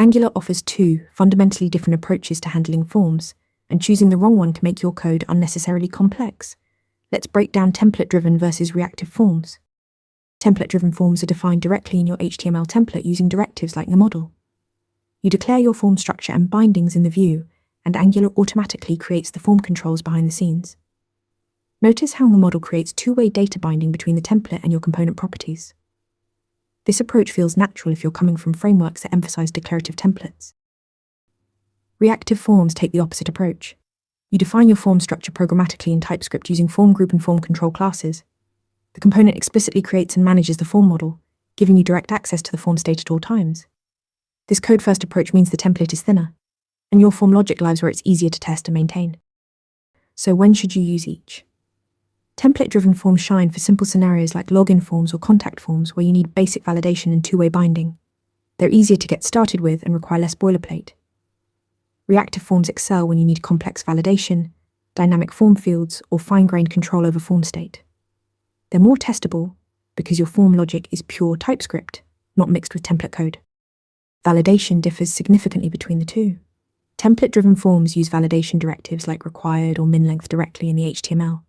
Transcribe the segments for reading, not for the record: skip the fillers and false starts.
Angular offers two fundamentally different approaches to handling forms, and choosing the wrong one can make your code unnecessarily complex. Let's break down template-driven versus reactive forms. Template-driven forms are defined directly in your HTML template using directives like the model. You declare your form structure and bindings in the view, and Angular automatically creates the form controls behind the scenes. Notice how the model creates two-way data binding between the template and your component properties. This approach feels natural if you're coming from frameworks that emphasize declarative templates. Reactive forms take the opposite approach. You define your form structure programmatically in TypeScript using form group and form control classes. The component explicitly creates and manages the form model, giving you direct access to the form state at all times. This code-first approach means the template is thinner, and your form logic lives where it's easier to test and maintain. So when should you use each? Template-driven forms shine for simple scenarios like login forms or contact forms where you need basic validation and two-way binding. They're easier to get started with and require less boilerplate. Reactive forms excel when you need complex validation, dynamic form fields, or fine-grained control over form state. They're more testable because your form logic is pure TypeScript, not mixed with template code. Validation differs significantly between the two. Template-driven forms use validation directives like required or min-length directly in the HTML.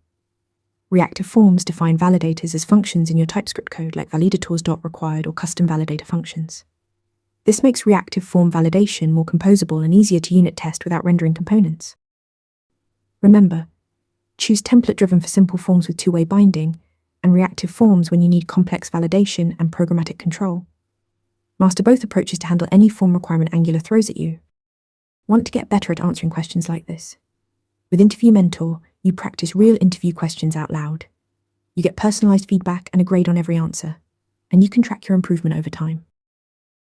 Reactive forms define validators as functions in your TypeScript code like validators.required or custom validator functions. This makes reactive form validation more composable and easier to unit test without rendering components. Remember, choose template-driven for simple forms with two-way binding, and reactive forms when you need complex validation and programmatic control. Master both approaches to handle any form requirement Angular throws at you. Want to get better at answering questions like this? With Interview Mentor, you practice real interview questions out loud. You get personalized feedback and a grade on every answer, and you can track your improvement over time.